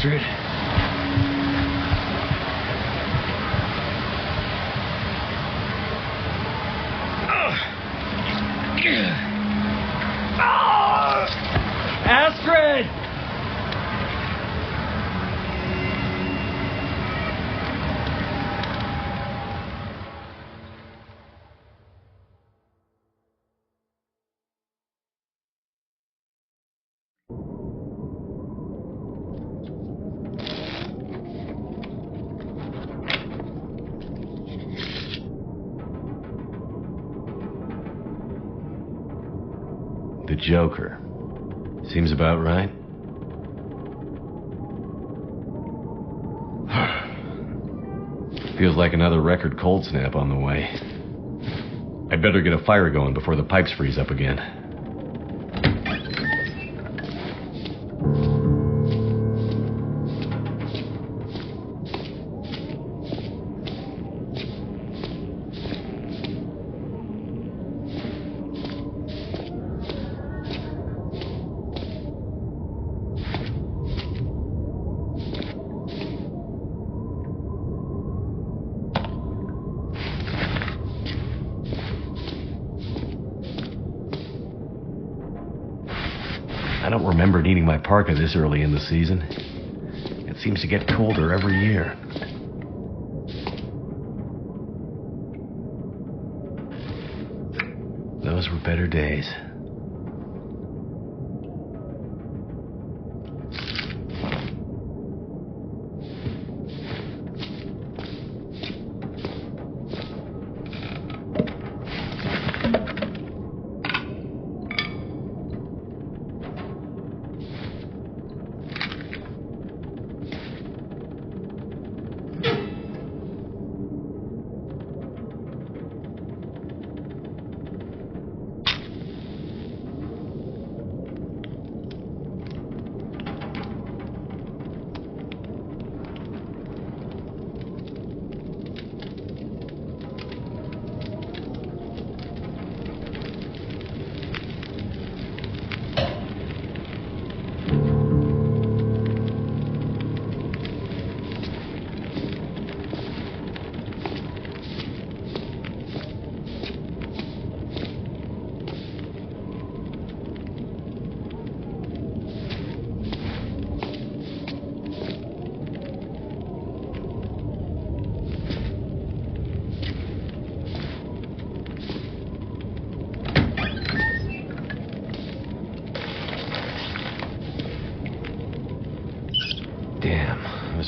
Astrid. Astrid! The Joker. Seems about right. Feels like another record cold snap on the way. I'd better get a fire going before the pipes freeze up again. I don't remember needing my parka this early in the season. It seems to get colder every year. Those were better days.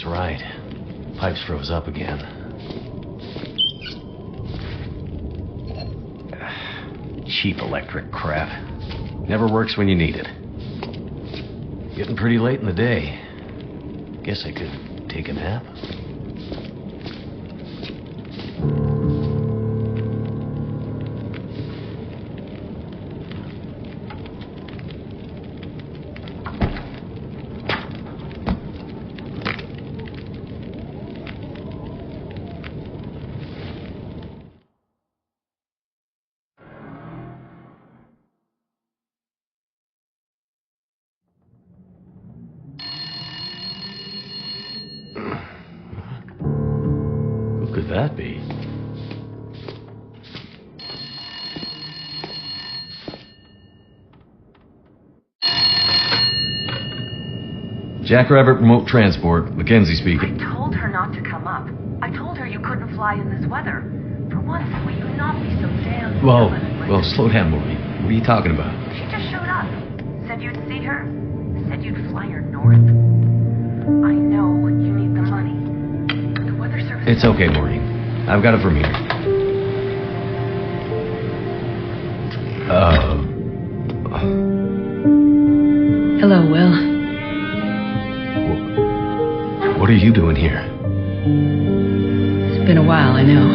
Right. Pipes froze up again. Cheap electric crap. Never works when you need it. Getting pretty late in the day. Guess I could take a nap. Who could that be? Jackrabbit Remote Transport, Mackenzie speaking. I told her not to come up. I told her you couldn't fly in this weather. For once, will you not be so damn... Well, slow down, Maureen. What are you talking about? She just showed up. Said you'd see her. Said you'd fly her north. I know you need the money. The weather service... It's okay, Maureen. I've got it from here. Hello, Will. What are you doing here? It's been a while, I know.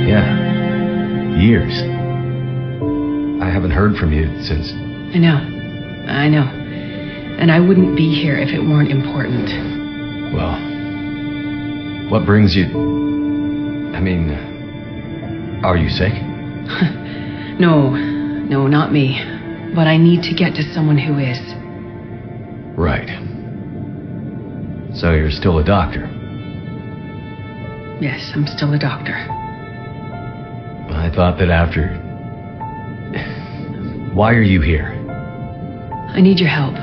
Yeah. Years. I haven't heard from you since... I know. And I wouldn't be here if it weren't important. Well, what brings you... I mean, are you sick? No, not me. But I need to get to someone who is. Right. So you're still a doctor? Yes, I'm still a doctor. I thought that after... Why are you here? I need your help.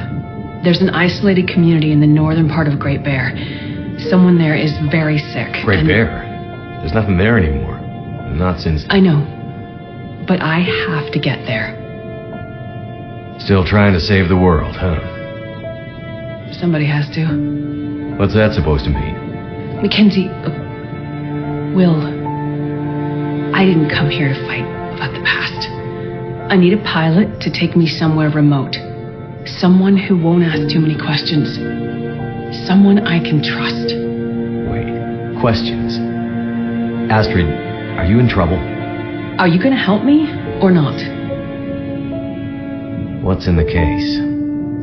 There's an isolated community in the northern part of Great Bear. Someone there is very sick. Great Bear? There's nothing there anymore. Not since... I know. But I have to get there. Still trying to save the world, huh? Somebody has to. What's that supposed to mean? Mackenzie... Will... I didn't come here to fight about the past. I need a pilot to take me somewhere remote. Someone who won't ask too many questions. Someone I can trust. Wait, questions? Astrid, are you in trouble? Are you going to help me or not? What's in the case?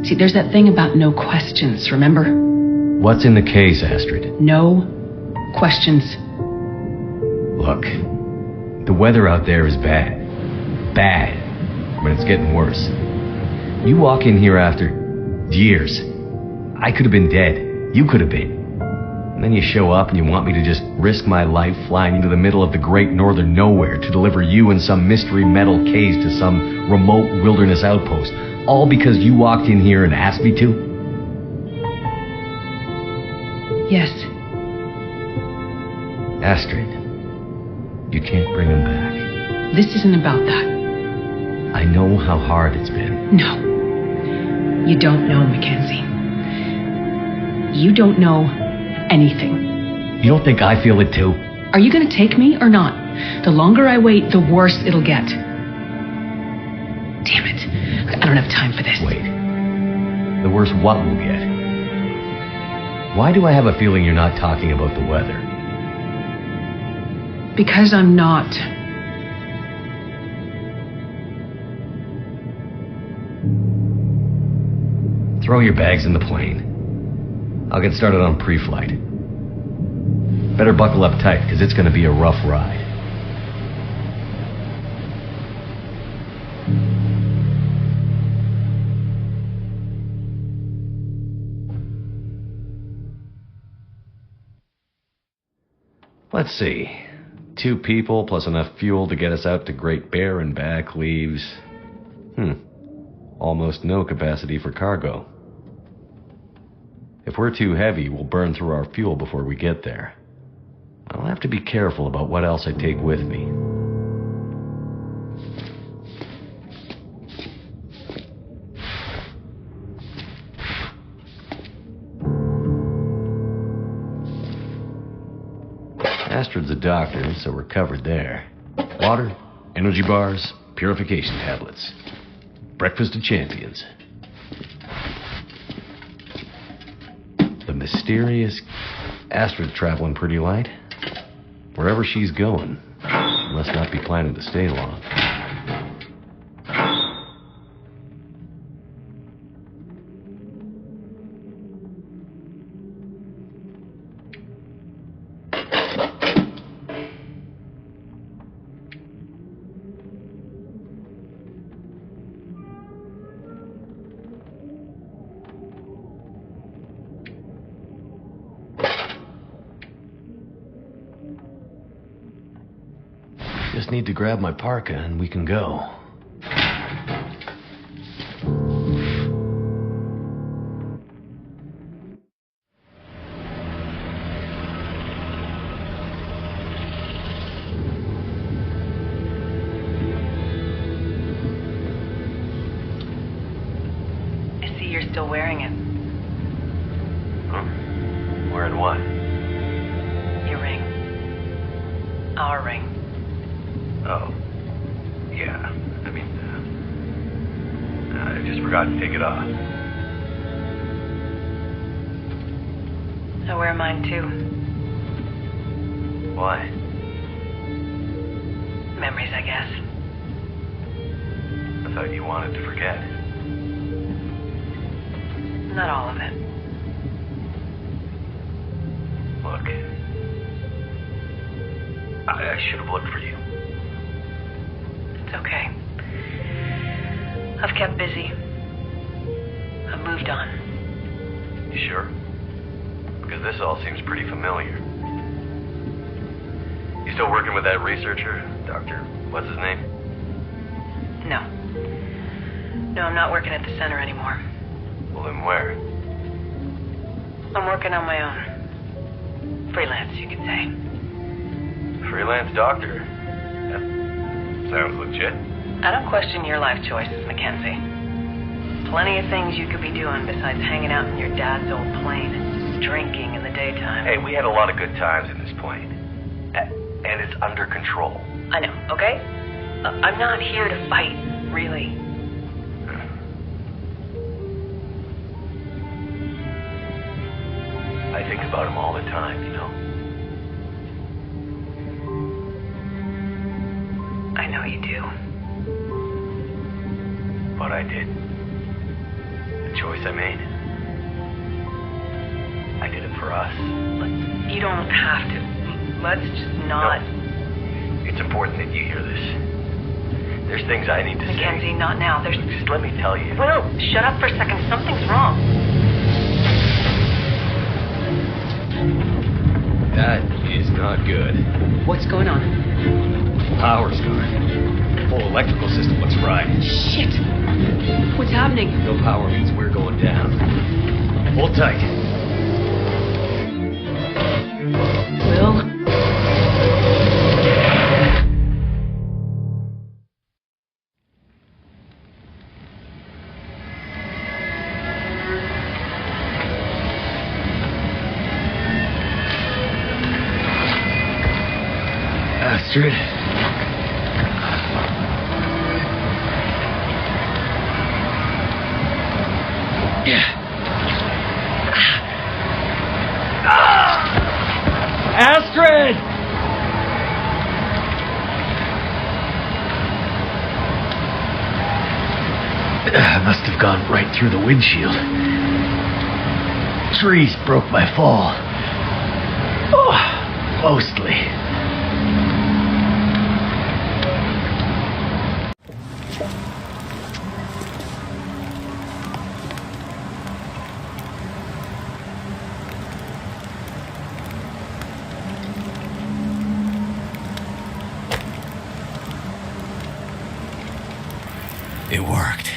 See, there's that thing about no questions, remember? What's in the case, Astrid? No questions. Look, the weather out there is bad. Bad. But it's getting worse. You walk in here after years. I could have been dead. You could have been. And then you show up and you want me to just risk my life flying into the middle of the great northern nowhere to deliver you in some mystery metal case to some remote wilderness outpost. All because you walked in here and asked me to? Yes. Astrid, you can't bring him back. This isn't about that. I know how hard it's been. No. You don't know, Mackenzie. You don't know anything. You don't think I feel it too? Are you going to take me or not? The longer I wait, the worse it'll get. Damn it. I don't have time for this. Wait. The worse what will get? Why do I have a feeling you're not talking about the weather? Because I'm not. Throw your bags in the plane. I'll get started on pre-flight. Better buckle up tight, because it's going to be a rough ride. Let's see. 2 people plus enough fuel to get us out to Great Bear and back leaves... almost no capacity for cargo. If we're too heavy, we'll burn through our fuel before we get there. I'll have to be careful about what else I take with me. Astrid's a doctor, so we're covered there. Water, energy bars, purification tablets. Breakfast of champions. The mysterious Astrid traveling pretty light. Wherever she's going, she must not be planning to stay long. Just need to grab my parka and we can go. I see you're still wearing it. Huh? Wearing what? Your ring. Our ring. Oh, yeah. I mean, I just forgot to take it off. I wear mine too. Why? Memories, I guess. I thought you wanted to forget. Not all of it. Look, I should have looked for you. It's okay. I've kept busy. I've moved on. You sure? Because this all seems pretty familiar. You still working with that researcher? Dr. what's his name? No. No, I'm not working at the center anymore. Well, then where? I'm working on my own. Freelance, you could say. Freelance doctor? That sounds legit. I don't question your life choices, Mackenzie. Plenty of things you could be doing besides hanging out in your dad's old plane and drinking in the daytime. Hey, we had a lot of good times in this plane. And it's under control. I know, okay? I'm not here to fight, really. I think about him all the time, you know? I know you do. But I did. The choice I made. I did it for us. You don't have to. Let's just not... No. It's important that you hear this. There's things I need to say. Mackenzie, not now. There's... Just let me tell you. Will, shut up for a second. Something's wrong. That is not good. What's going on? Power's gone. The whole electrical system looks fried. Shit! What's happening? No power means we're going down. Hold tight. Will? Astrid? Astrid! I must have gone right through the windshield. Trees broke my fall. Oh, mostly. It worked.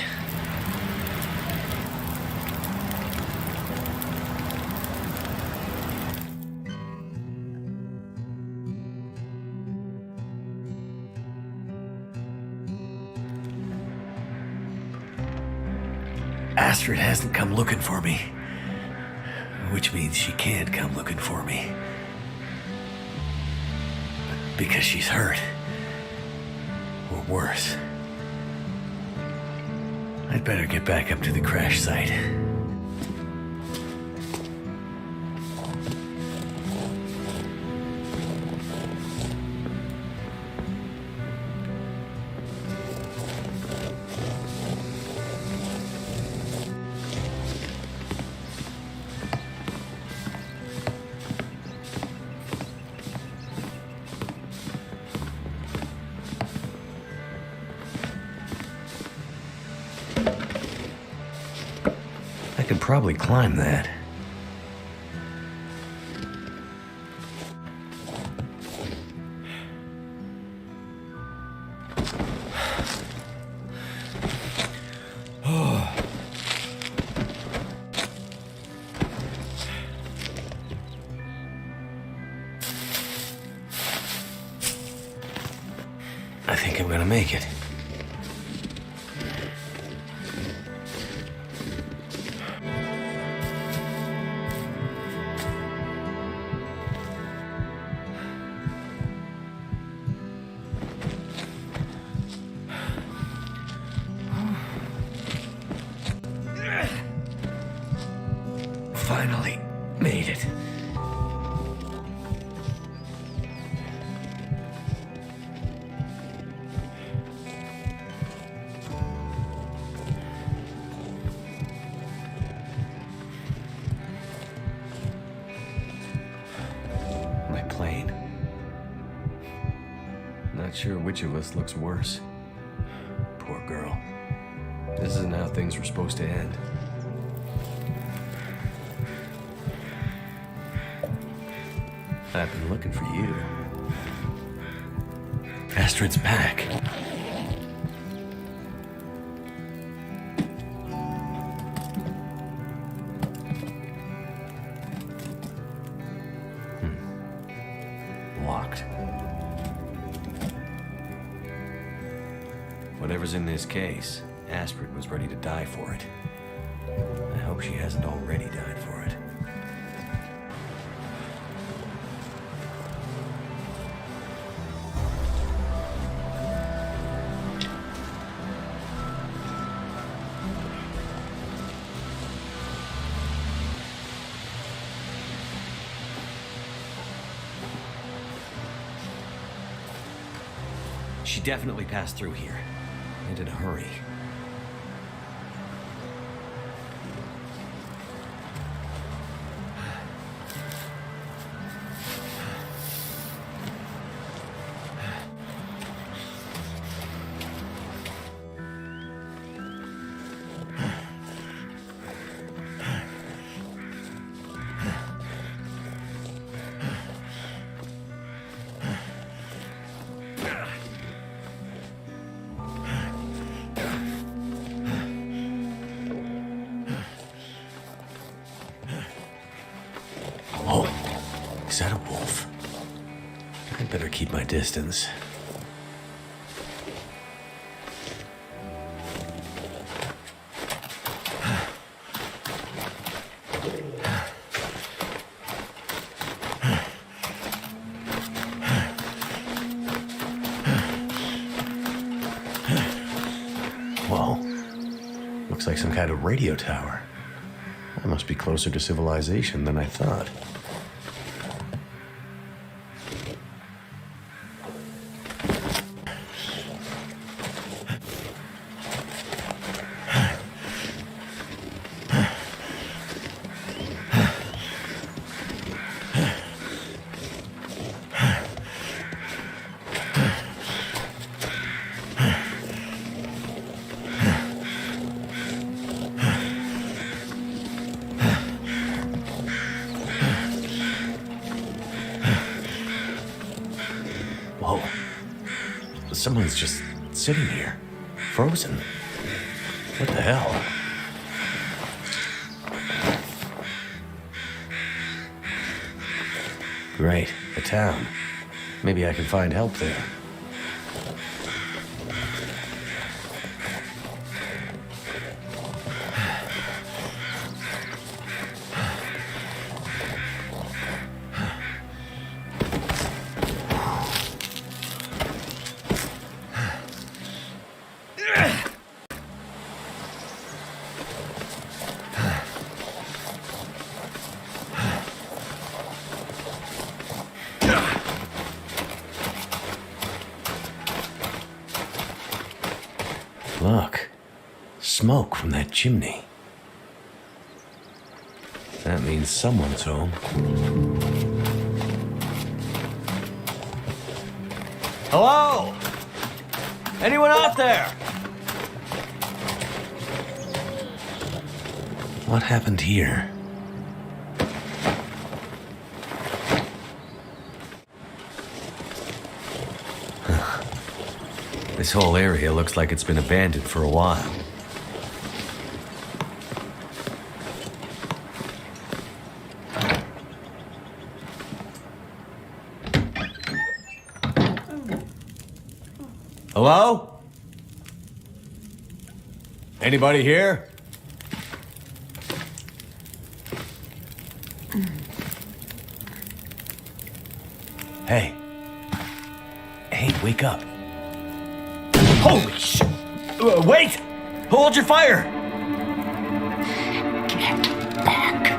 Astrid hasn't come looking for me, which means she can't come looking for me. Because she's hurt. Or worse. I'd better get back up to the crash site. I could probably climb that. I think I'm gonna make it. Finally made it. My plane. Not sure which of us looks worse. Poor girl. This isn't how things were supposed to end. I've been looking for you. Astrid's back. Locked. Whatever's in this case, Astrid was ready to die for it. I hope she hasn't already died for it. She definitely passed through here, and in a hurry. Is that a wolf? I'd better keep my distance. Whoa. Looks like some kind of radio tower. I must be closer to civilization than I thought. Whoa. Someone's just sitting here, frozen. What the hell? Great, a town. Maybe I can find help there. Look, smoke from that chimney. That means someone's home. Hello? Anyone out there? What happened here? This whole area looks like it's been abandoned for a while. Hello? Anybody here? Hey. Hey, wake up. Holy shit! Wait! Hold your fire! Get back.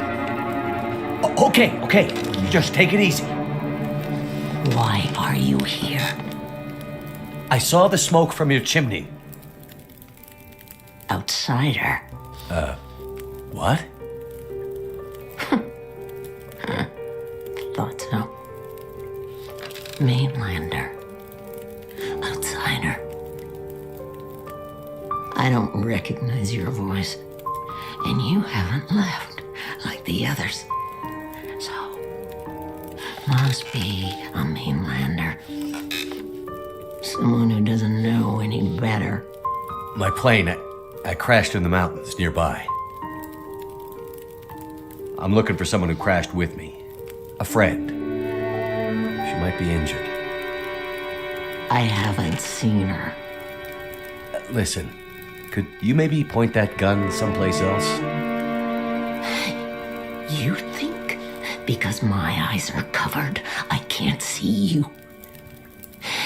Okay. Just take it easy. Why are you here? I saw the smoke from your chimney. Outsider. What? Thought so. Mainlander. Outsider. I don't recognize your voice. And you haven't left like the others. So, Must be a mainlander. Someone who doesn't know any better. My plane, I crashed in the mountains nearby. I'm looking for someone who crashed with me. A friend. She might be injured. I haven't seen her. Listen, could you maybe point that gun someplace else? You think because my eyes are covered, I can't see you?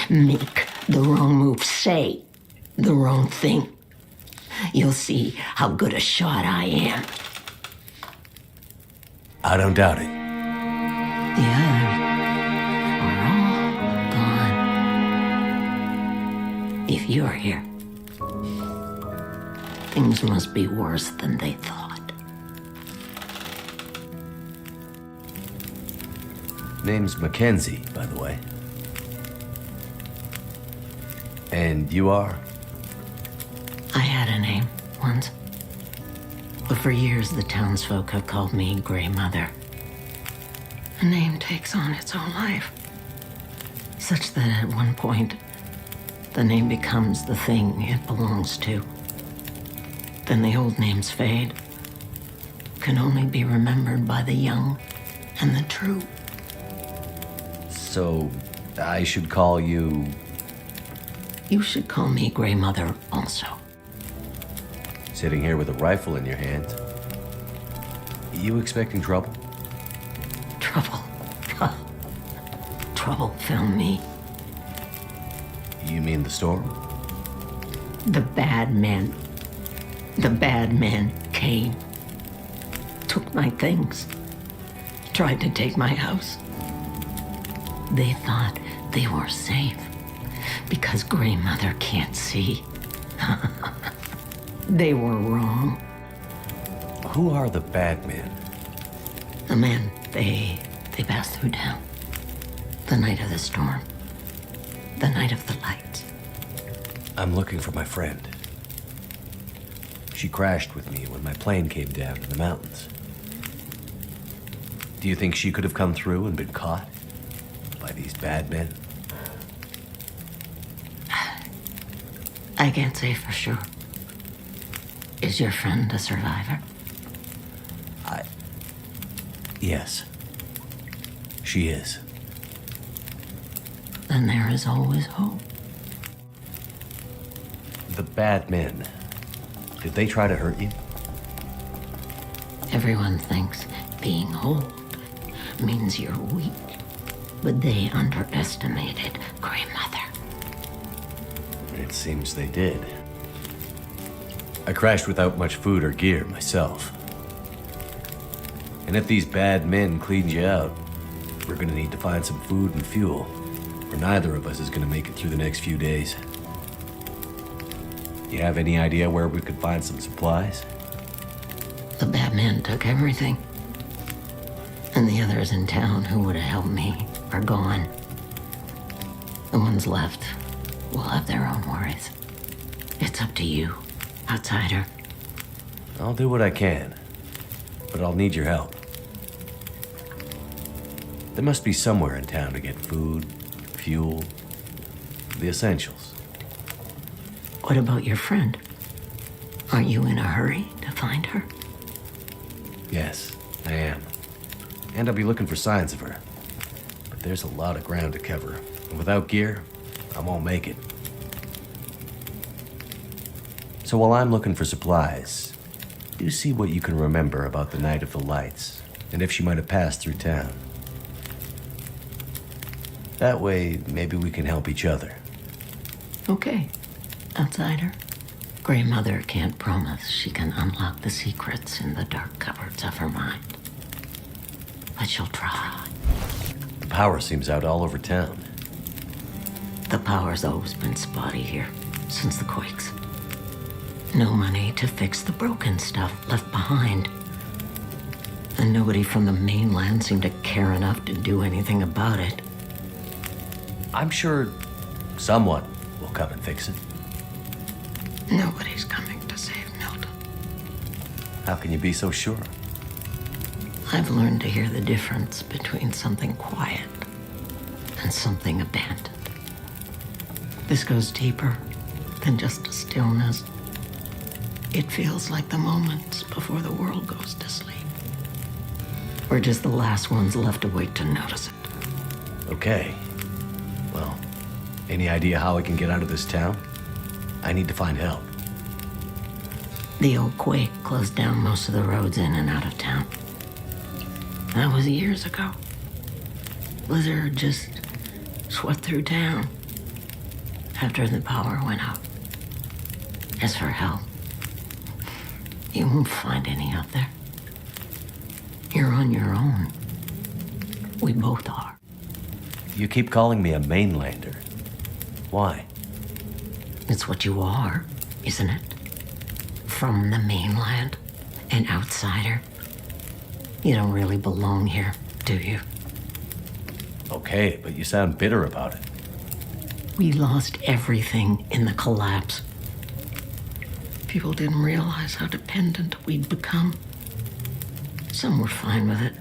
Make the wrong move, say the wrong thing. You'll see how good a shot I am. I don't doubt it. The others are all gone. If you're here, things must be worse than they thought. Name's Mackenzie, by the way. And you are? I had a name once. But for years, the townsfolk have called me Grey Mother. A name takes on its own life. Such that at one point, the name becomes the thing it belongs to. Then the old names fade, can only be remembered by the young and the true. So, I should call you... You should call me Grey Mother also. Sitting here with a rifle in your hand. You expecting trouble? Trouble. Trouble found me. You mean the storm? The bad men. The bad men came. Took my things. Tried to take my house. They thought they were safe because Grey Mother can't see. They were wrong. Who are the bad men? The men they passed through town. The night of the storm. The night of the lights. I'm looking for my friend. She crashed with me when my plane came down in the mountains. Do you think she could have come through and been caught by these bad men? I can't say for sure. Is your friend a survivor? Yes. She is. Then there is always hope. The bad men. Did they try to hurt you? Everyone thinks being old means you're weak, but they underestimated Grey Mother. It seems they did. I crashed without much food or gear myself. And if these bad men cleaned you out, we're gonna need to find some food and fuel, or neither of us is gonna make it through the next few days. You have any idea where we could find some supplies? The bad men took everything. And the others in town who would have helped me are gone. The ones left will have their own worries. It's up to you, outsider. I'll do what I can, but I'll need your help. There must be somewhere in town to get food, fuel, the essentials. What about your friend? Are you in a hurry to find her? Yes, I am. And I'll be looking for signs of her. But there's a lot of ground to cover, and without gear, I won't make it. So while I'm looking for supplies, do see what you can remember about the night of the lights, and if she might have passed through town. That way, maybe we can help each other. Okay, outsider. Grey Mother can't promise she can unlock the secrets in the dark cupboards of her mind. But she'll try. The power seems out all over town. The power's always been spotty here, since the quakes. No money to fix the broken stuff left behind. And nobody from the mainland seemed to care enough to do anything about it. I'm sure someone will come and fix it. Nobody's coming to save Milton. How can you be so sure? I've learned to hear the difference between something quiet and something abandoned. This goes deeper than just a stillness. It feels like the moments before the world goes to sleep. We're just the last ones left awake to notice it. Okay. Well, any idea how I can get out of this town? I need to find help. The old quake closed down most of the roads in and out of town. That was years ago. Blizzard just swept through town after the power went out. As for help, you won't find any out there. You're on your own. We both are. You keep calling me a mainlander. Why? It's what you are, isn't it? From the mainland, an outsider. You don't really belong here, do you? Okay, but you sound bitter about it. We lost everything in the collapse. People didn't realize how dependent we'd become. Some were fine with it.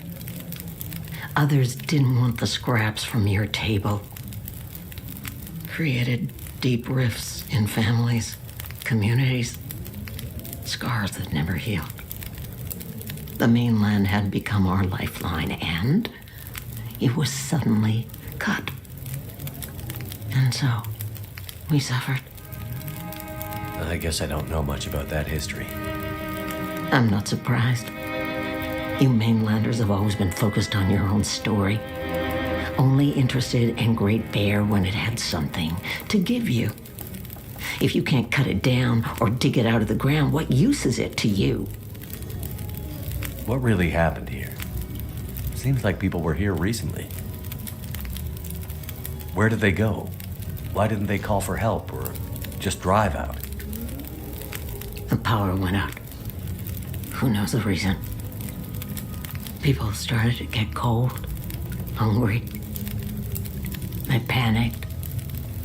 Others didn't want the scraps from your table. Created deep rifts in families, communities, scars that never healed. The mainland had become our lifeline, and it was suddenly cut. And so, we suffered. I guess I don't know much about that history. I'm not surprised. You mainlanders have always been focused on your own story. Only interested in Great Bear when it had something to give you. If you can't cut it down or dig it out of the ground, what use is it to you? What really happened here? Seems like people were here recently. Where did they go? Why didn't they call for help or just drive out? The power went out. Who knows the reason? People started to get cold, hungry. They panicked,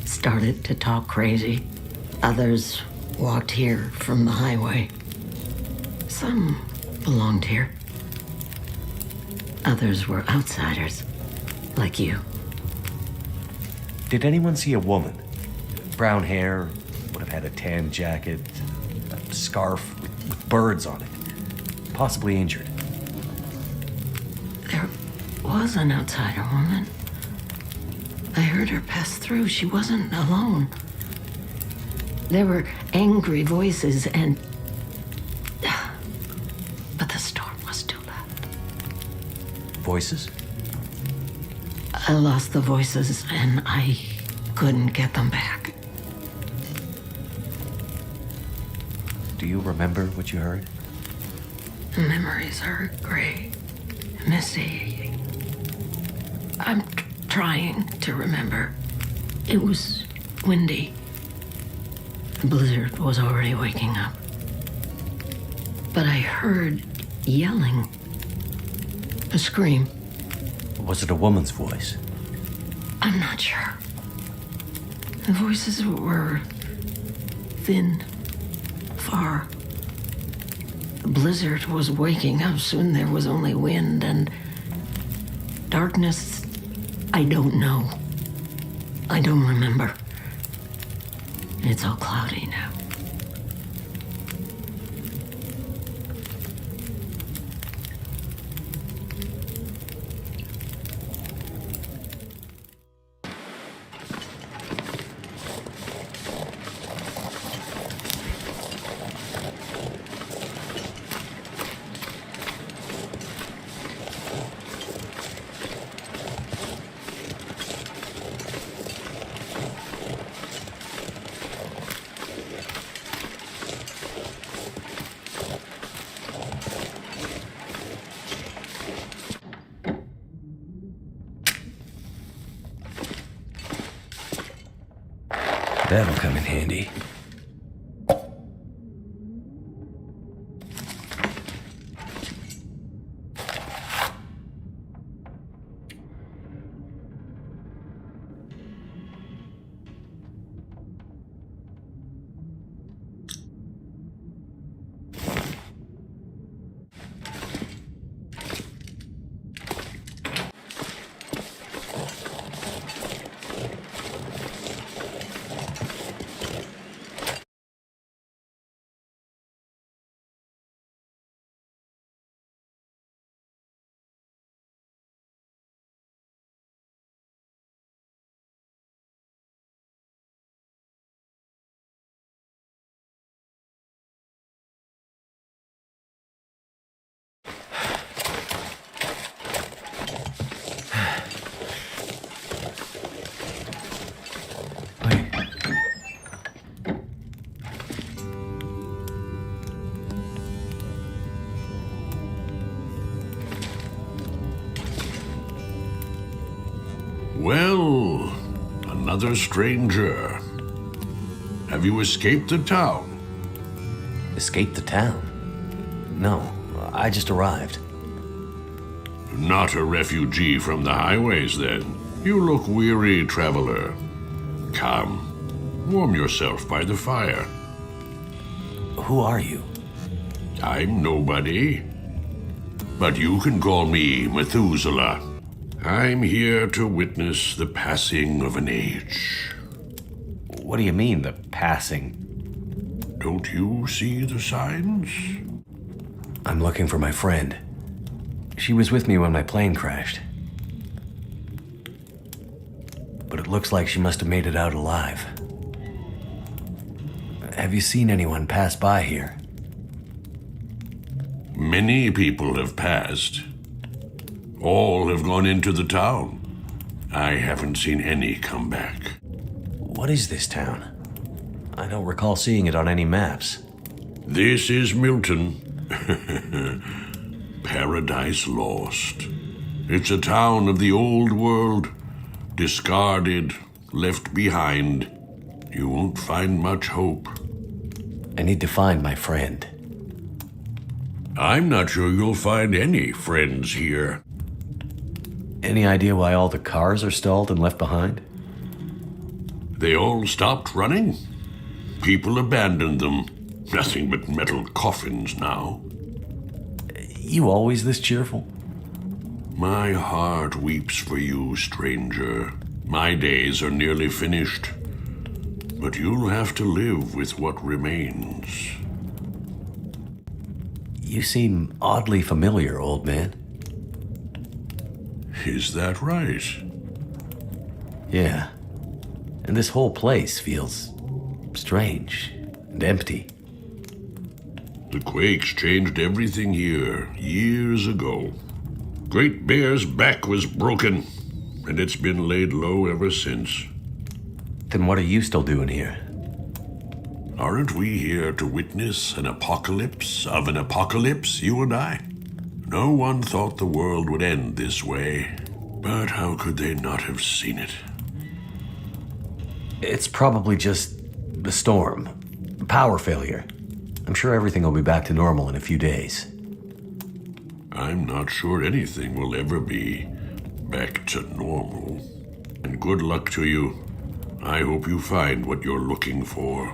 started to talk crazy. Others walked here from the highway. Some belonged here. Others were outsiders, like you. Did anyone see a woman? Brown hair, would have had a tan jacket, a scarf with birds on it. Possibly injured. There was an outsider woman. I heard her pass through. She wasn't alone. There were angry voices and... But the storm was too loud. Voices? I lost the voices and I couldn't get them back. Do you remember what you heard? Memories are gray, misty. I'm trying to remember. It was windy. The blizzard was already waking up. But I heard yelling. A scream. Was it a woman's voice? I'm not sure. The voices were thin, far. The blizzard was waking up. Soon there was only wind and darkness. I don't know. I don't remember. It's all cloudy now. That'll come in handy. another stranger. Have you escaped the town? Escaped the town? No, I just arrived. Not a refugee from the highways, then. You look weary, traveler. Come, warm yourself by the fire. Who are you? I'm nobody. But you can call me Methuselah. I'm here to witness the passing of an age. What do you mean, the passing? Don't you see the signs? I'm looking for my friend. She was with me when my plane crashed. But it looks like she must have made it out alive. Have you seen anyone pass by here? Many people have passed. All have gone into the town. I haven't seen any come back. What is this town? I don't recall seeing it on any maps. This is Milton. Paradise Lost. It's a town of the old world, discarded, left behind. You won't find much hope. I need to find my friend. I'm not sure you'll find any friends here. Any idea why all the cars are stalled and left behind? They all stopped running. People abandoned them. Nothing but metal coffins now. You always this cheerful? My heart weeps for you, stranger. My days are nearly finished. But you'll have to live with what remains. You seem oddly familiar, old man. Is that right? Yeah. And this whole place feels strange and empty. The quakes changed everything here years ago. Great Bear's back was broken, and it's been laid low ever since. Then what are you still doing here? Aren't we here to witness an apocalypse of an apocalypse, you and I? No one thought the world would end this way, but how could they not have seen it? It's probably just a storm. Power failure. I'm sure everything will be back to normal in a few days. I'm not sure anything will ever be back to normal. And good luck to you. I hope you find what you're looking for.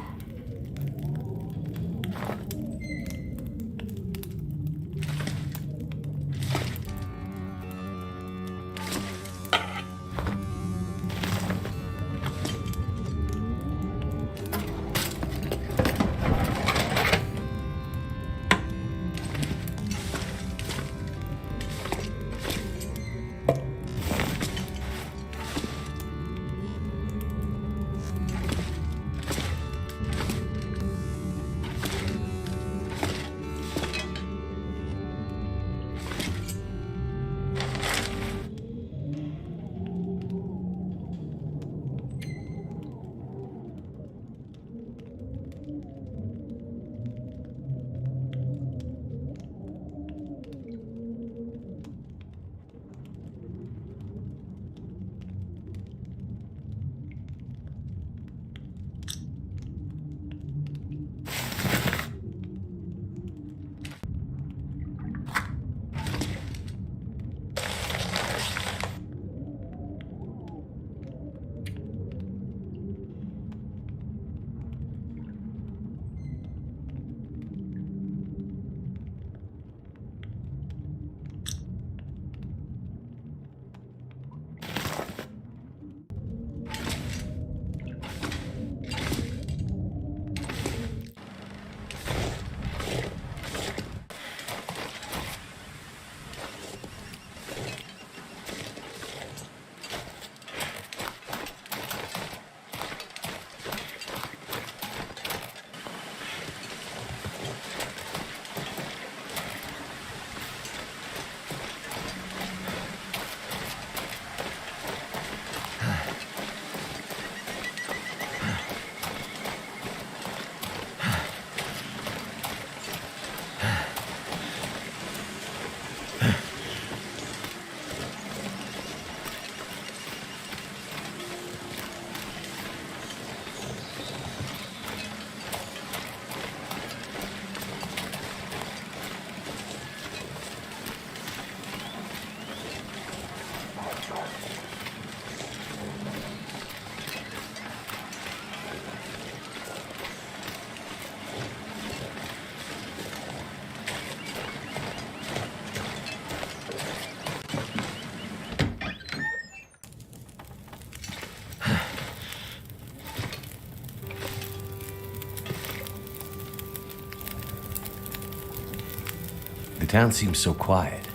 The town seems so quiet.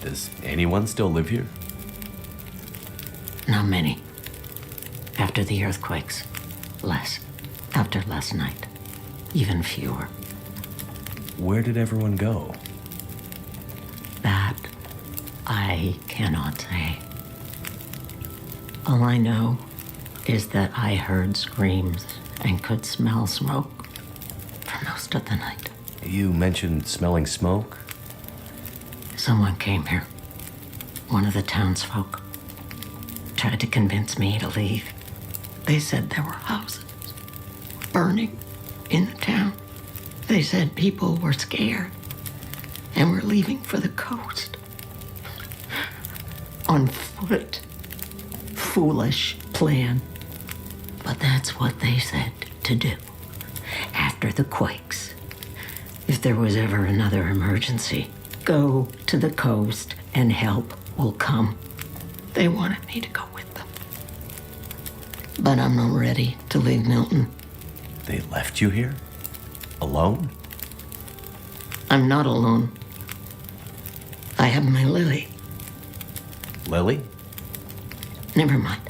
Does anyone still live here? Not many. After the earthquakes, less. After last night, even fewer. Where did everyone go? That I cannot say. All I know is that I heard screams and could smell smoke for most of the night. You mentioned smelling smoke? Someone came here. One of the townsfolk. Tried to convince me to leave. They said there were houses burning in the town. They said people were scared and were leaving for the coast. On foot. Foolish plan. But that's what they said to do. After the quakes. If there was ever another emergency, go to the coast and help will come. They wanted me to go with them. But I'm not ready to leave Milton. They left you here? Alone? I'm not alone. I have my Lily. Lily? Never mind.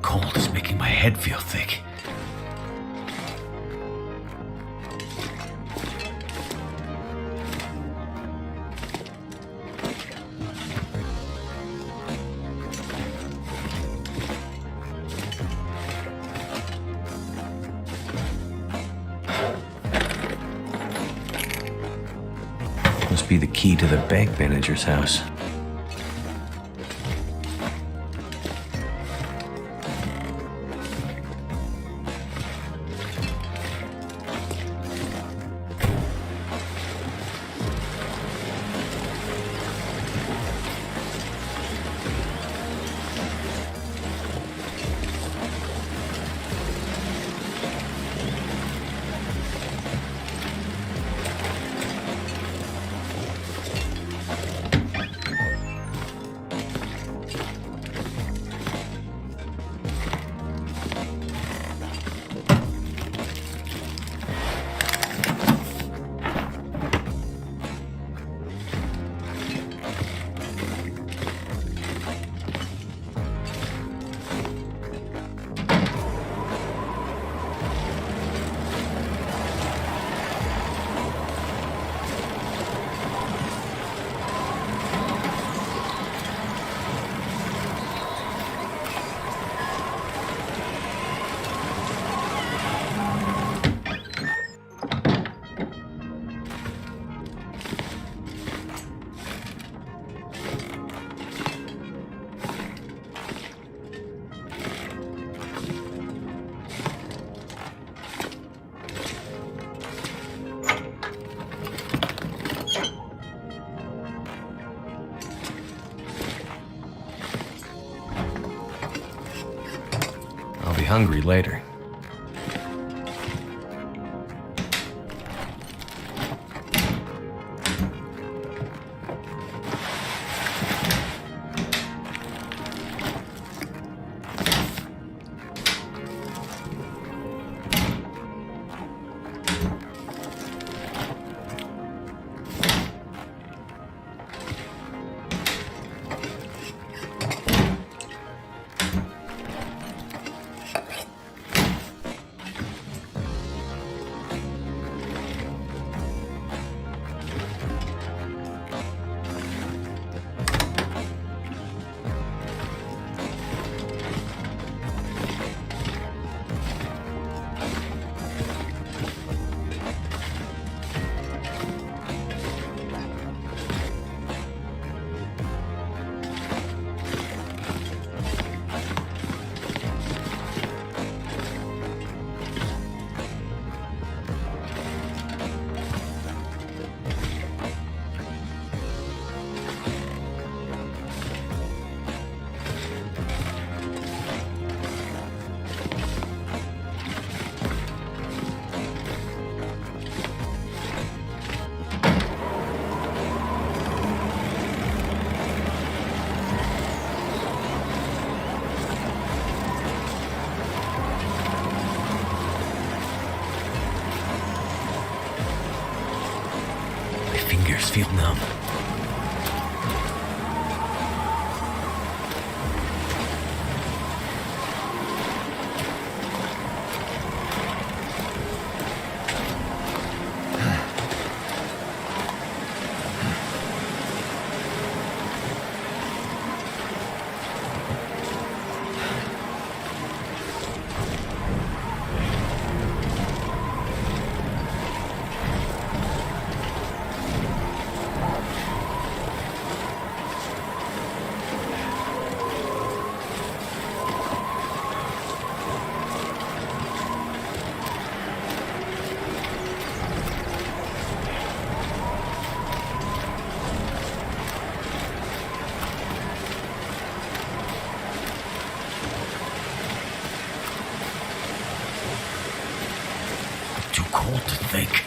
Cold is making my head feel thick. Must be the key to the bank manager's house. Hungry later. just feel numb. Too cold to think.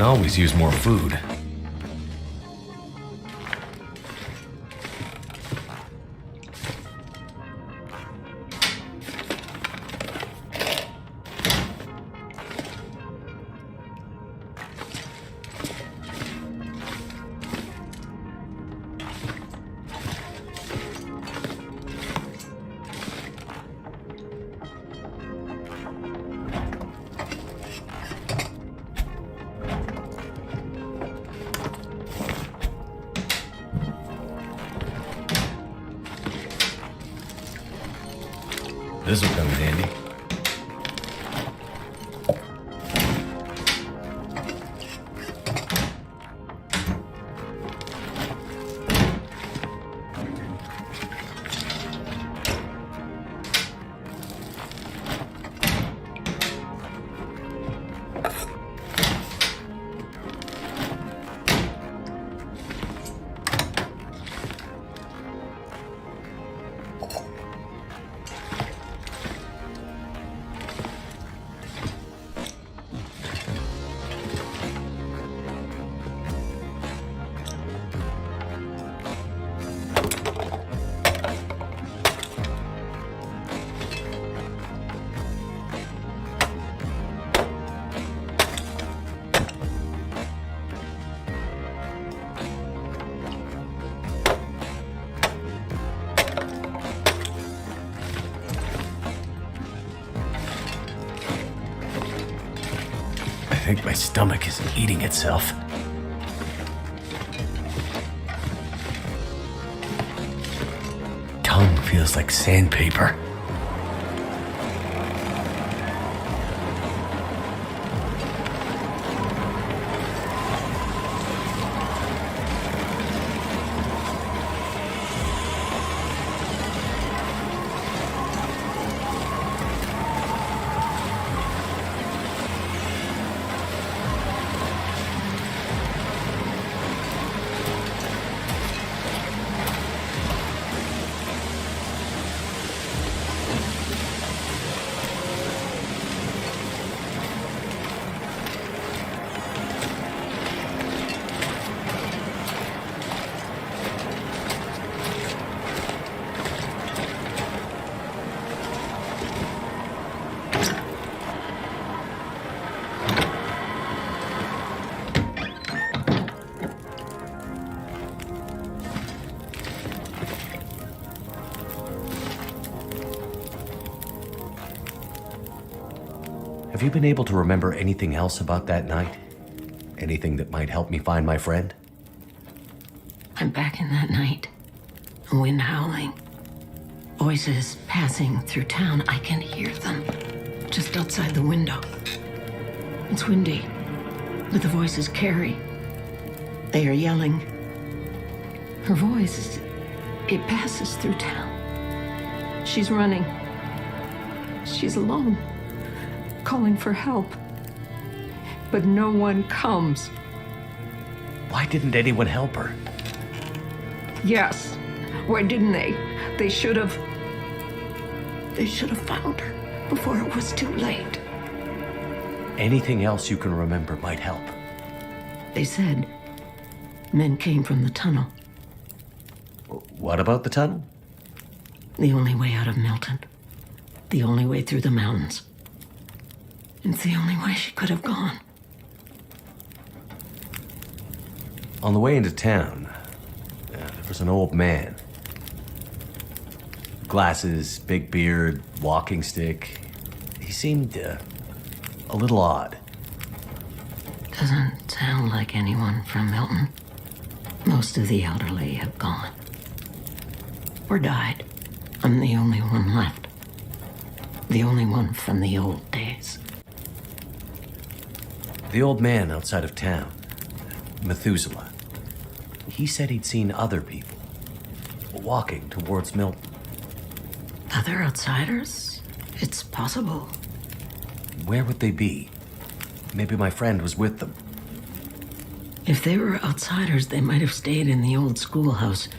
can always use more food. This will come in handy. I think my stomach is eating itself. Tongue feels like sandpaper. Have you been able to remember anything else about that night? Anything that might help me find my friend? I'm back in that night. Wind howling. Voices passing through town. I can hear them just outside the window. It's windy, but the voices carry. They are yelling. Her voice, it passes through town. She's running. She's alone, calling for help. But no one comes. Why didn't anyone help her? Yes. Why didn't they? They should have found her before it was too late. Anything else you can remember might help. They said men came from the tunnel. What about the tunnel? The only way out of Milton. The only way through the mountains. It's the only way she could have gone. On the way into town, there was an old man. Glasses, big beard, walking stick. He seemed a little odd. Doesn't sound like anyone from Milton. Most of the elderly have gone. Or died. I'm the only one left. The only one from the old days. The old man outside of town, Methuselah, he said he'd seen other people walking towards Milton. Other outsiders? It's possible. Where would they be? Maybe my friend was with them. If they were outsiders, they might have stayed in the old schoolhouse.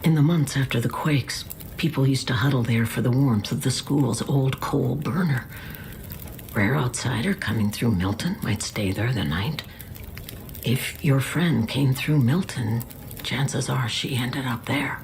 In the months after the quakes, people used to huddle there for the warmth of the school's old coal burner. Rare outsider coming through Milton might stay there the night, If your friend came through Milton, chances are she ended up there.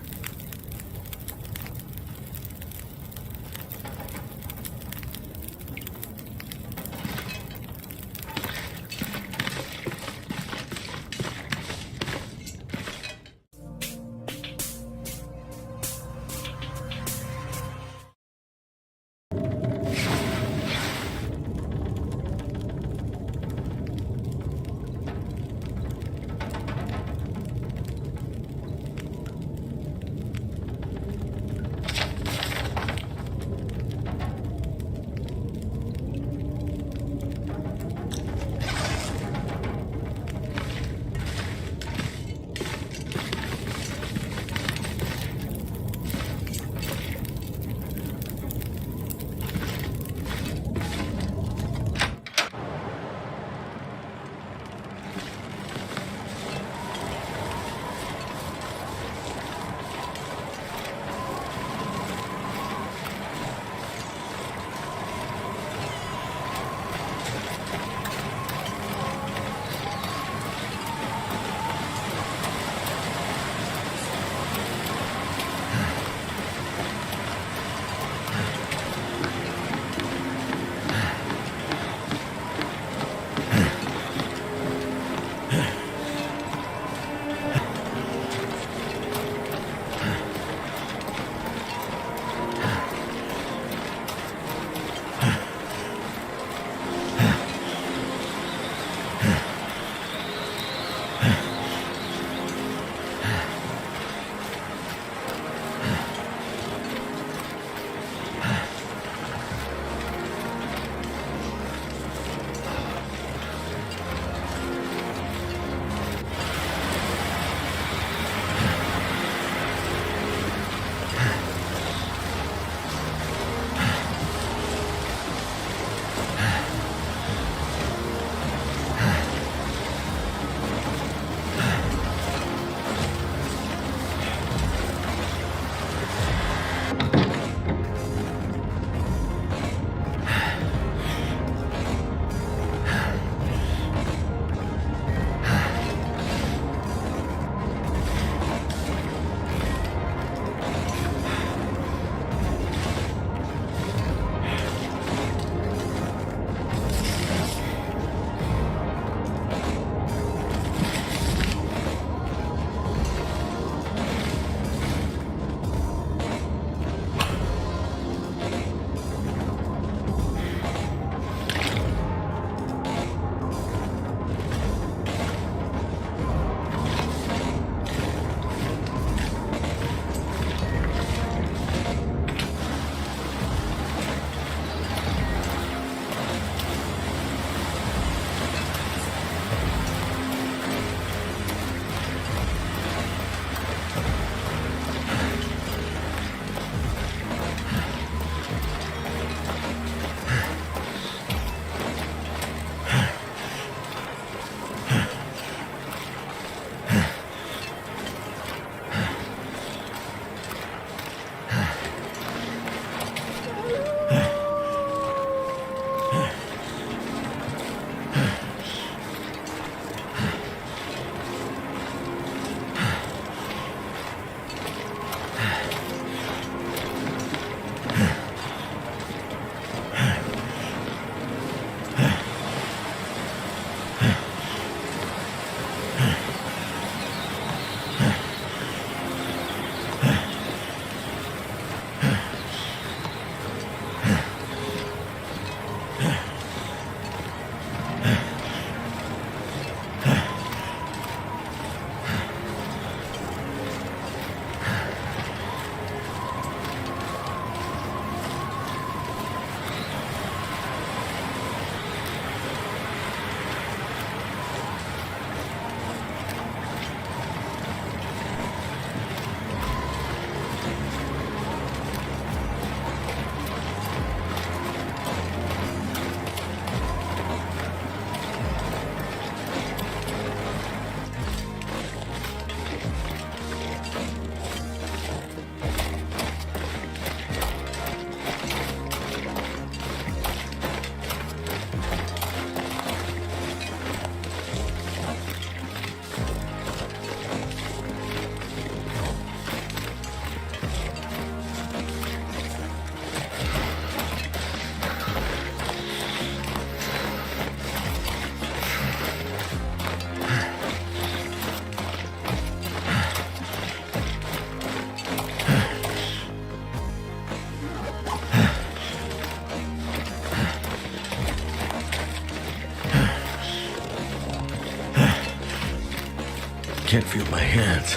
can't feel my hands.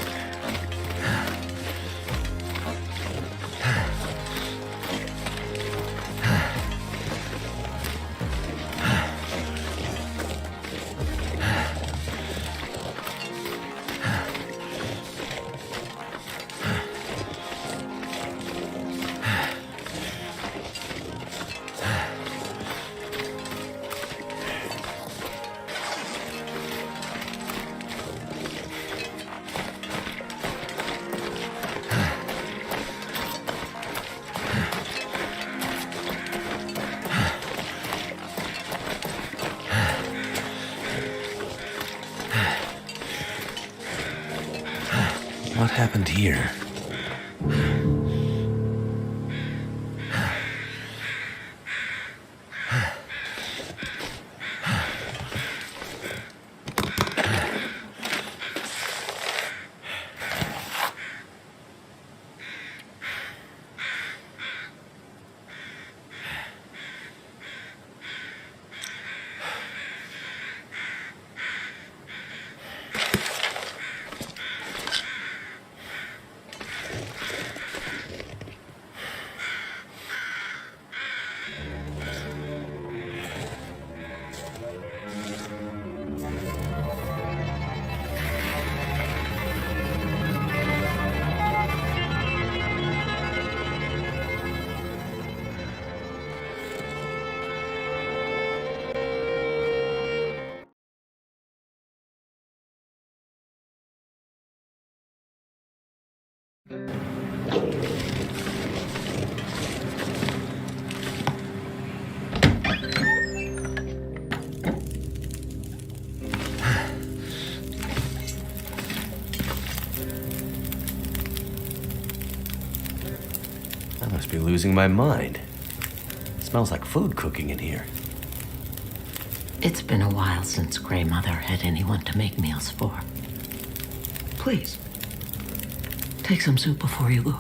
What happened here? I must be losing my mind. It smells like food cooking in here. It's been a while since Grey Mother had anyone to make meals for. Please, take some soup before you go.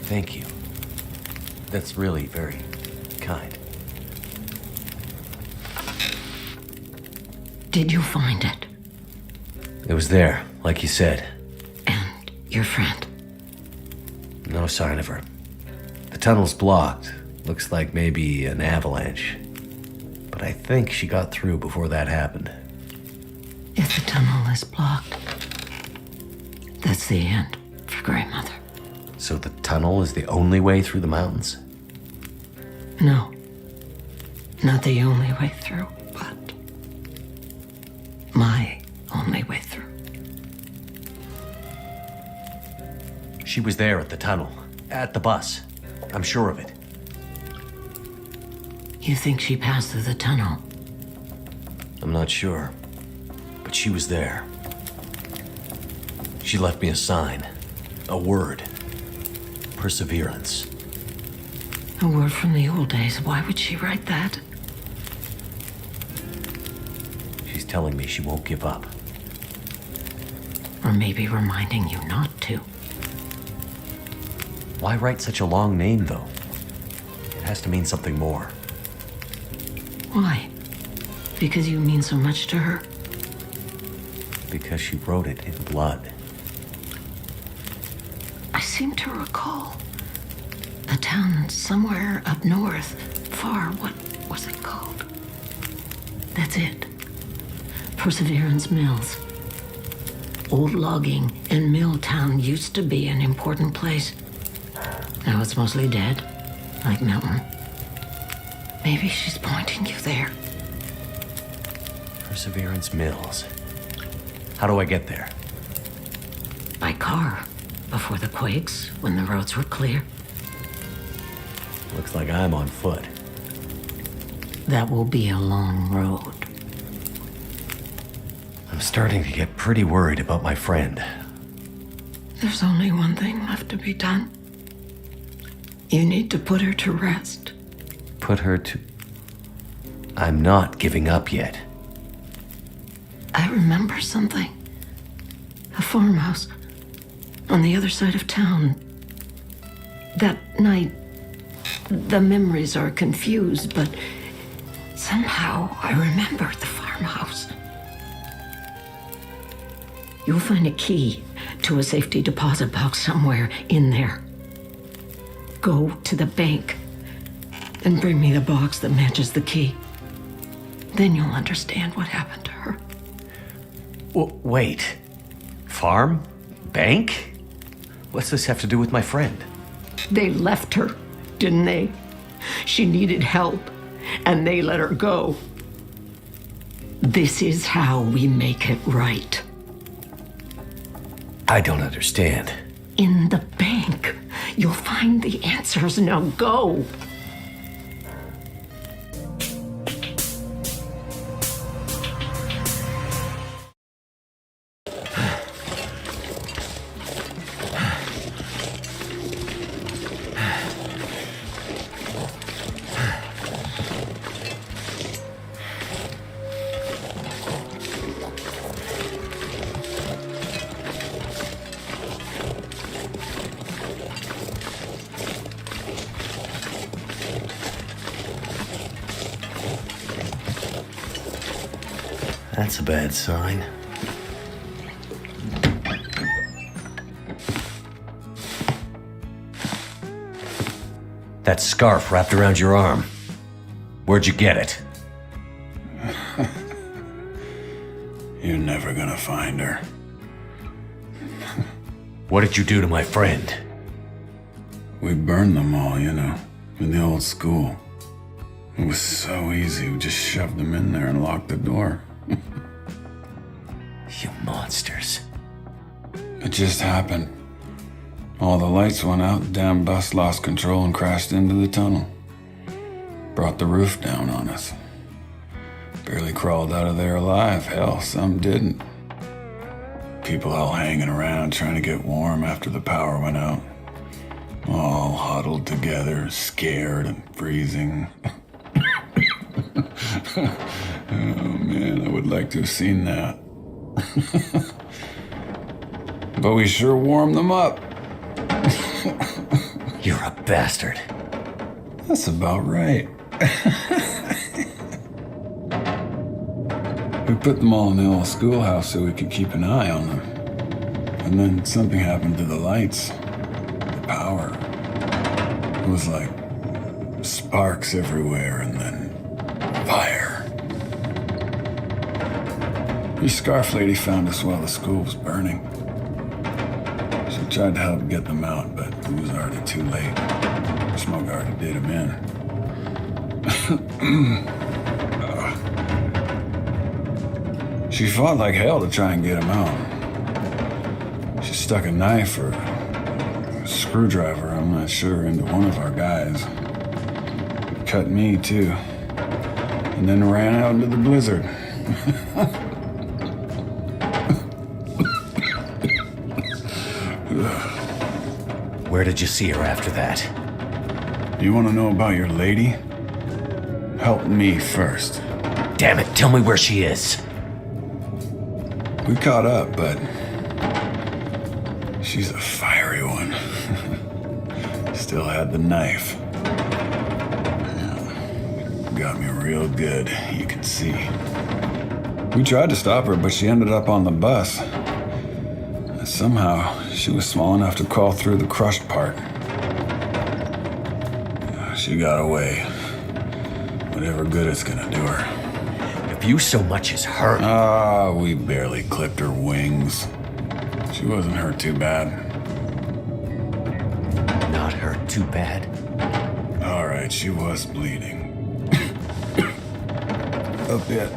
Thank you. That's really very kind. Did you find it? It was there, like you said. And your friend? No sign of her. The tunnel's blocked. Looks like maybe an avalanche. But I think she got through before that happened. If the tunnel is blocked, that's the end for Grey Mother. So the tunnel is the only way through the mountains? No, not the only way through, but my only way through. She was there at the tunnel, at the bus. I'm sure of it. You think she passed through the tunnel? I'm not sure, but she was there. She left me a sign, a word. Perseverance. A word from the old days. Why would she write that? She's telling me she won't give up. Or maybe reminding you not to. Why write such a long name, though? It has to mean something more. Why? Because you mean so much to her? Because she wrote it in blood. I seem to recall a town somewhere up north, far. What was it called? That's it. Perseverance Mills. Old logging and mill town used to be an important place. Now it's mostly dead, like Milton. Maybe she's pointing you there. Perseverance Mills. How do I get there? By car, before the quakes, when the roads were clear. Looks like I'm on foot. That will be a long road. I'm starting to get pretty worried about my friend. There's only one thing left to be done. You need to put her to rest. Put her to... I'm not giving up yet. I remember something. A farmhouse on the other side of town. That night, the memories are confused, but somehow I remembered the farmhouse. You'll find a key to a safety deposit box somewhere in there. Go to the bank and bring me the box that matches the key. Then you'll understand what happened to her. Wait. Farm? Bank? What's this have to do with my friend? They left her, didn't they? She needed help, and they let her go. This is how we make it right. I don't understand. In the bank, you'll find the answers. Now go. That's a bad sign. That scarf wrapped around your arm. Where'd you get it? You're never gonna find her. What did you do to my friend? We burned them all, you know, in the old school. It was so easy, we just shoved them in there and locked the door. You monsters. It just happened. All the lights went out, the damn bus lost control and crashed into the tunnel. Brought the roof down on us. Barely crawled out of there alive. Hell, some didn't. People all hanging around trying to get warm after the power went out. All huddled together, scared and freezing. Oh man, I would like to have seen that. But we sure warmed them up. You're a bastard. That's about right. We put them all in the old schoolhouse so we could keep an eye on them. And then something happened to the lights. The power. It was like sparks everywhere and then fire. Your scarf lady found us while the school was burning. She tried to help get them out, but it was already too late. Smoke already did them in. She fought like hell to try and get them out. She stuck a knife or a screwdriver, I'm not sure, into one of our guys. Cut me, too. And then ran out into the blizzard. Where did you see her after that? Do you want to know about your lady? Help me first. Damn it, tell me where she is. We caught up, but she's a fiery one. Still had the knife. Yeah. Got me real good, you can see. We tried to stop her, but she ended up on the bus. Somehow, she was small enough to crawl through the crushed part. She got away. Whatever good it's gonna do her. If you so much as hurt... we barely clipped her wings. She wasn't hurt too bad. Not hurt too bad? All right, she was bleeding. A bit.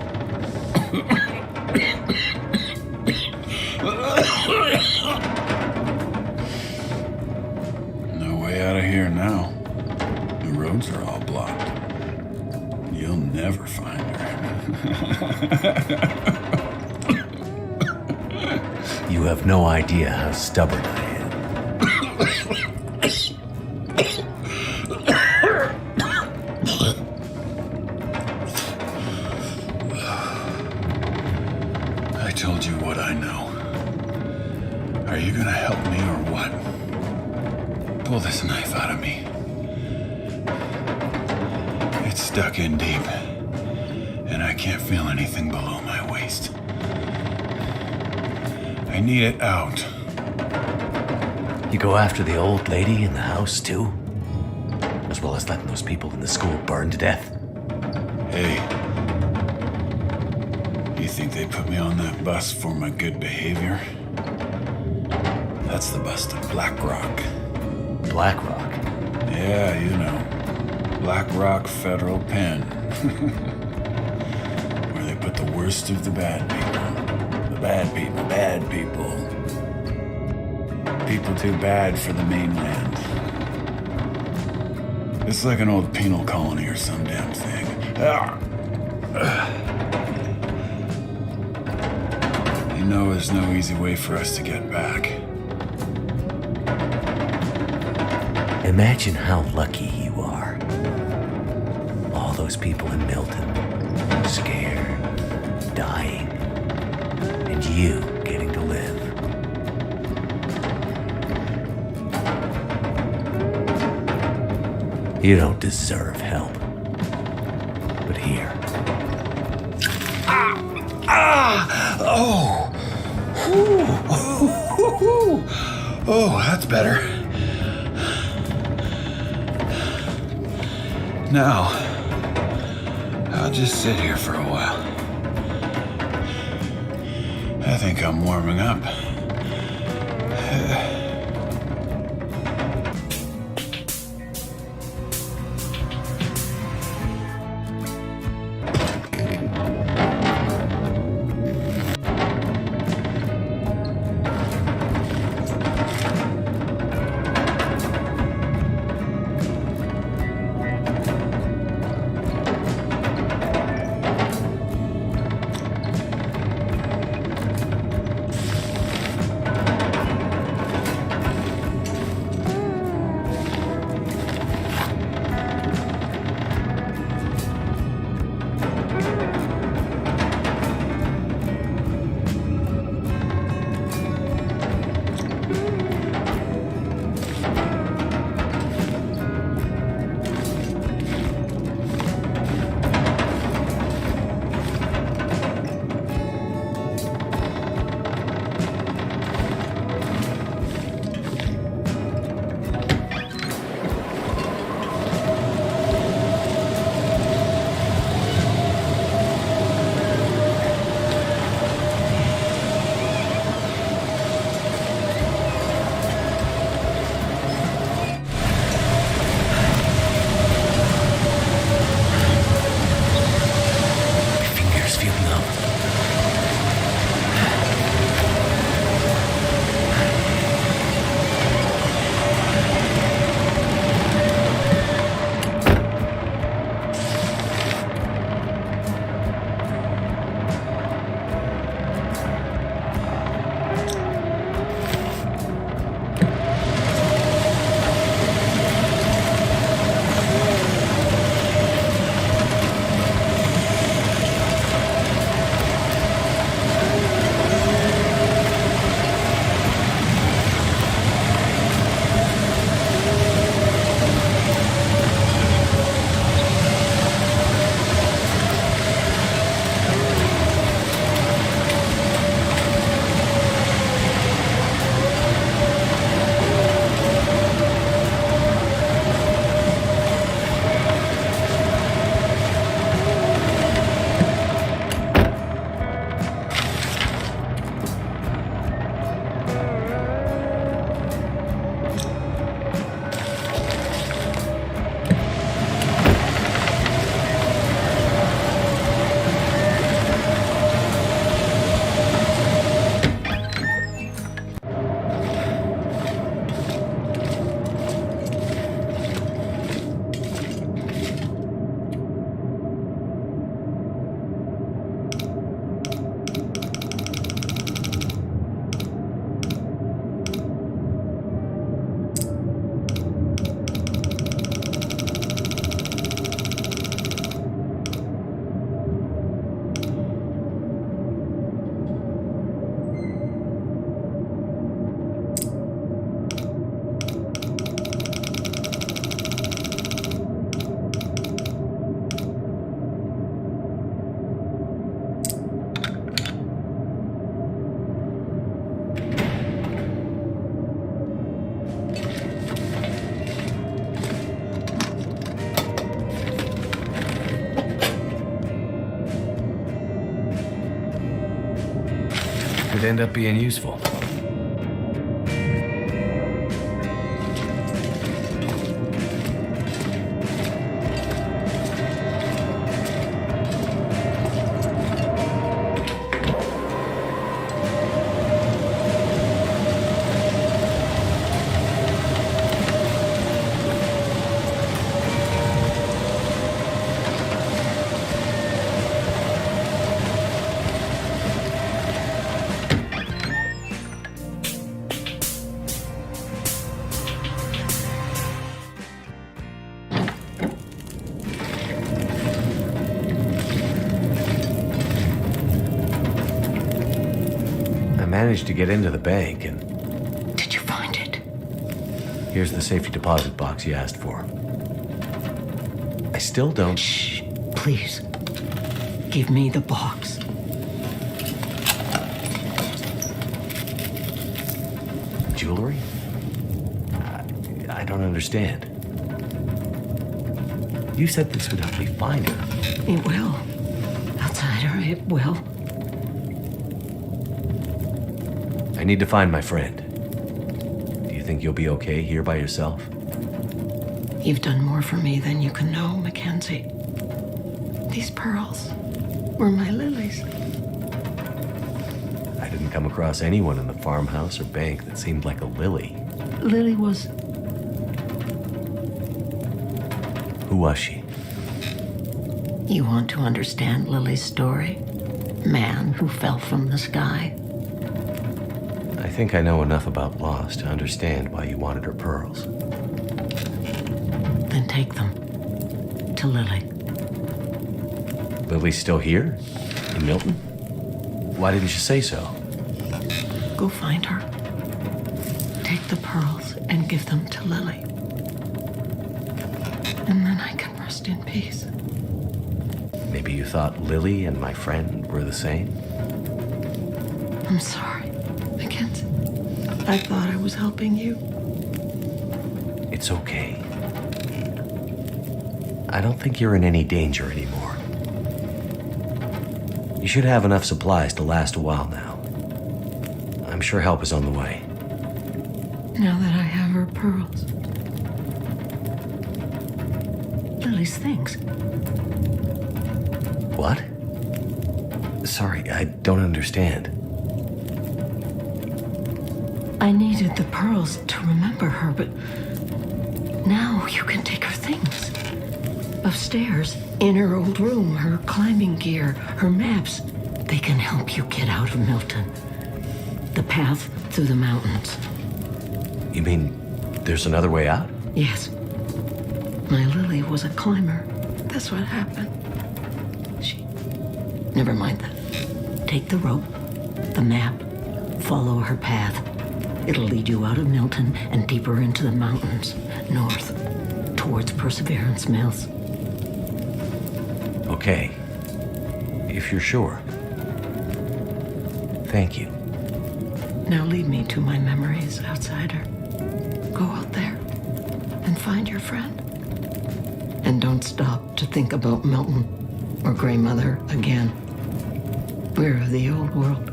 No way out of here now. The roads are all blocked. You'll never find her. You have no idea how stubborn I am. I told you what I know. Are you gonna help me or what? Pull this knife out of me. It's stuck in deep, and I can't feel anything below my waist. I need it out. You go after the old lady in the house, too? As well as letting those people in the school burn to death? Hey. You think they put me on that bus for my good behavior? That's the bus to Black Rock. Black Rock? Yeah, you know. Black Rock Federal Pen. Where they put the worst of the bad people. The bad people, bad people. People too bad for the mainland. It's like an old penal colony or some damn thing. You know there's no easy way for us to get back. Imagine how lucky you are. All those people in Milton, scared, dying, and you getting to live. You don't deserve help. But here. Oh! Oh, that's better. Now, I'll just sit here for a while. I think I'm warming up. could end up being useful. Managed to get into the bank and... Did you find it? Here's the safety deposit box you asked for. I still don't... Shh, please. Give me the box. Jewelry? I don't understand. You said this would help me find her. It will. Outsider, it will. I need to find my friend. Do you think you'll be okay here by yourself? You've done more for me than you can know, Mackenzie. These pearls were my lilies. I didn't come across anyone in the farmhouse or bank that seemed like a Lily. Lily was... Who was she? You want to understand Lily's story? Man who fell from the sky. I think I know enough about loss to understand why you wanted her pearls. Then take them to Lily. Lily's still here? In Milton? Why didn't you say so? Go find her. Take the pearls and give them to Lily. And then I can rest in peace. Maybe you thought Lily and my friend were the same? I'm sorry, Mackenzie. I thought I was helping you. It's okay. I don't think you're in any danger anymore. You should have enough supplies to last a while now. I'm sure help is on the way. Now that I have her pearls. Lily's things. What? Sorry, I don't understand. I needed the pearls to remember her, but now you can take her things. Upstairs, in her old room, her climbing gear, her maps. They can help you get out of Milton. The path through the mountains. You mean there's another way out? Yes. My Lily was a climber. That's what happened. Never mind that. Take the rope, the map, follow her path. It'll lead you out of Milton and deeper into the mountains, north, towards Perseverance Mills. Okay. If you're sure. Thank you. Now lead me to my memories, outsider. Go out there and find your friend. And don't stop to think about Milton or Grey Mother again. We're of the old world.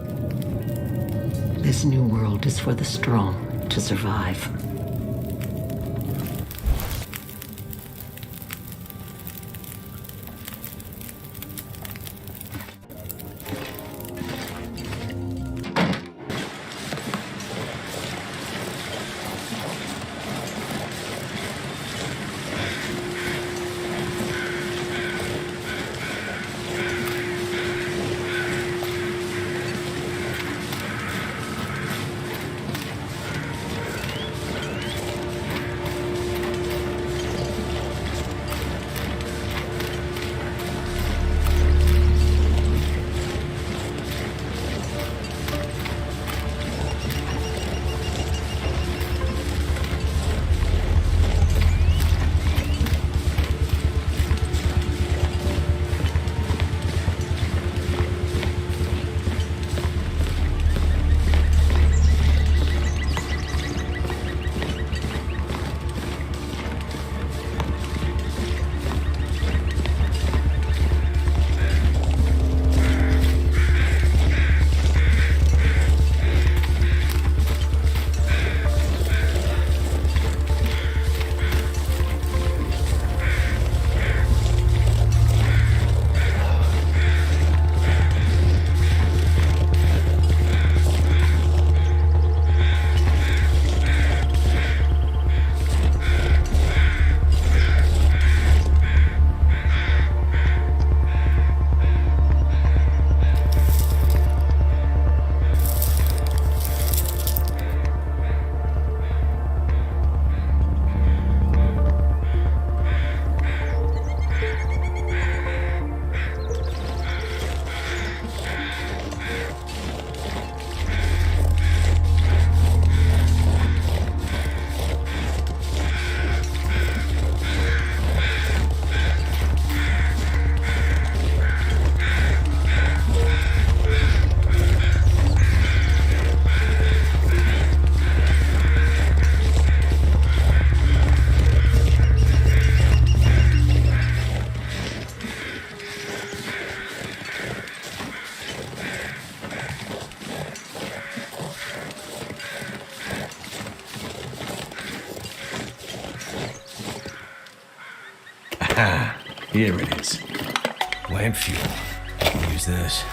This new world is for the strong to survive. Here it is. Lamp fuel. Use this.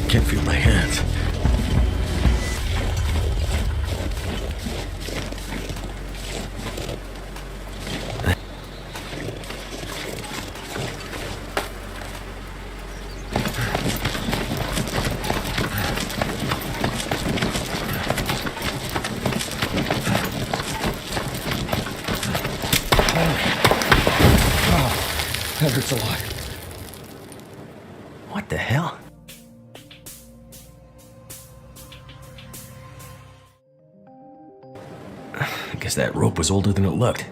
Can't feel my hands. That hurts a lot. What the hell? I guess that rope was older than it looked.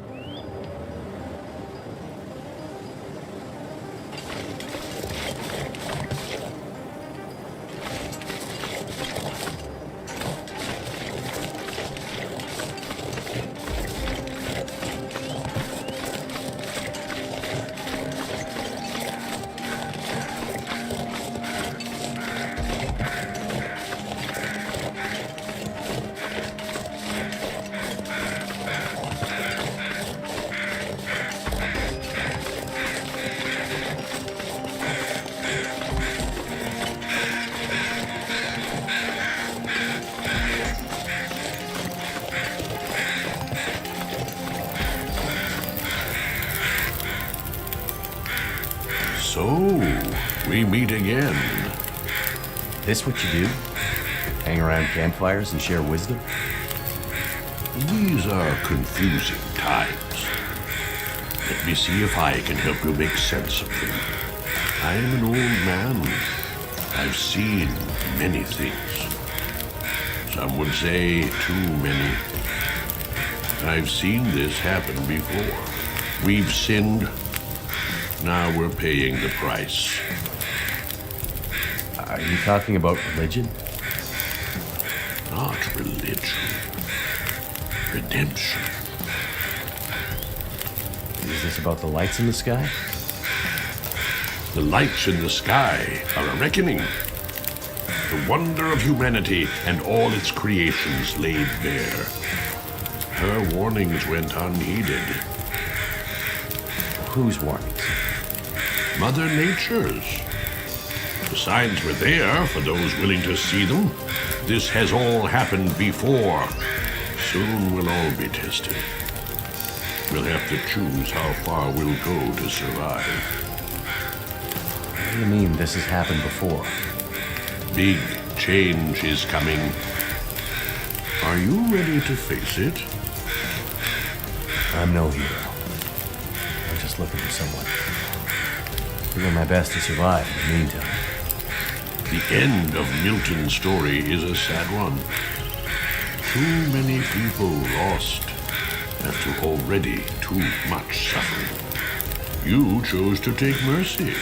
So, we meet again. This what you do? Hang around campfires and share wisdom? These are confusing times. Let me see if I can help you make sense of them. I am an old man. I've seen many things. Some would say too many. I've seen this happen before. We've sinned. Now we're paying the price. Are you talking about religion? Not religion. Redemption. Is this about the lights in the sky? The lights in the sky are a reckoning. The wonder of humanity and all its creations laid bare. Her warnings went unheeded. Whose warnings? Mother Nature's. The signs were there for those willing to see them. This has all happened before. Soon we'll all be tested. We'll have to choose how far we'll go to survive. What do you mean this has happened before? Big change is coming. Are you ready to face it? I'm no hero. I'm just looking for someone. Doing my best to survive in the meantime. The end of Milton's story is a sad one. Too many people lost after already too much suffering. You chose to take mercy.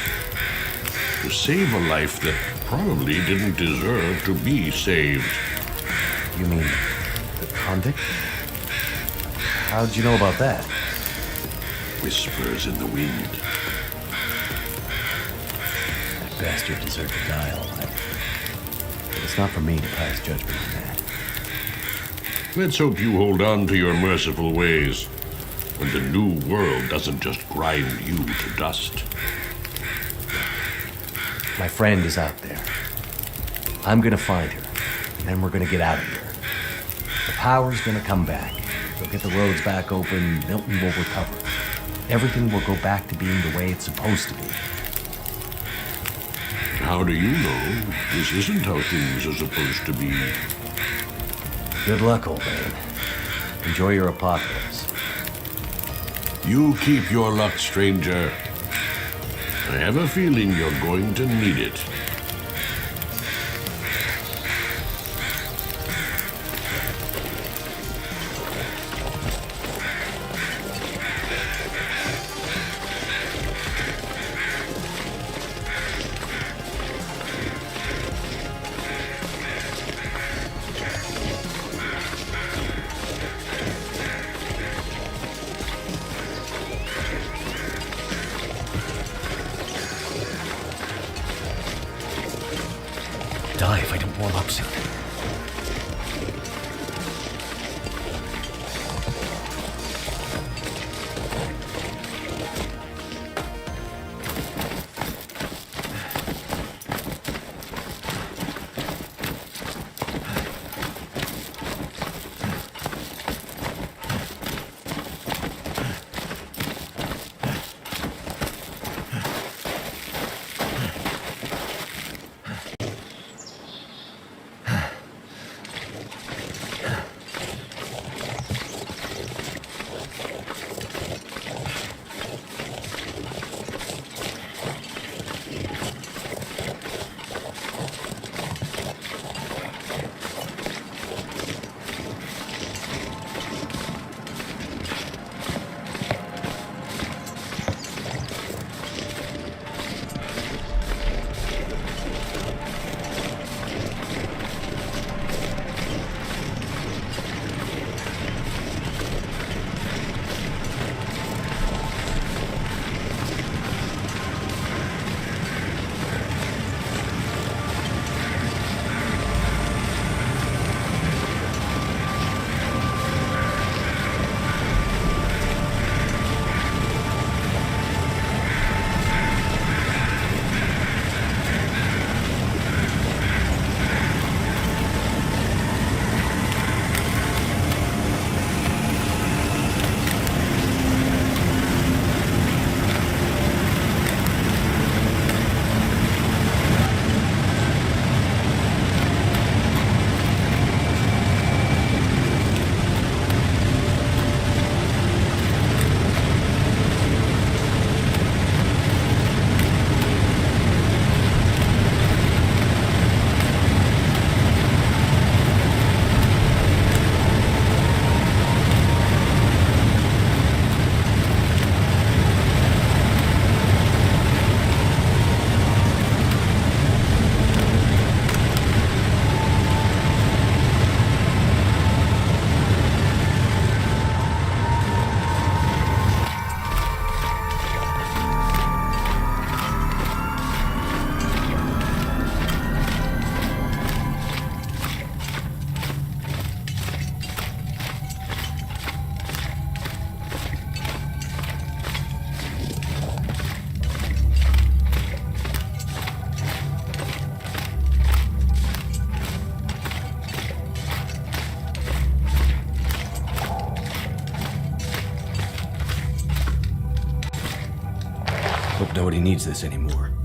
To save a life that probably didn't deserve to be saved. You mean the convict? How'd you know about that? Whispers in the wind. That bastard deserved to die, all right. But it's not for me to pass judgment on that. Let's hope you hold on to your merciful ways, and the new world doesn't just grind you to dust. My friend is out there. I'm gonna find her, and then we're gonna get out of here. The power's gonna come back. We'll get the roads back open, Milton will recover. Everything will go back to being the way it's supposed to be. How do you know this isn't how things are supposed to be? Good luck, old man. Enjoy your apocalypse. You keep your luck, stranger. I have a feeling you're going to need it. Die if I don't warm up soon. Hope nobody needs this anymore.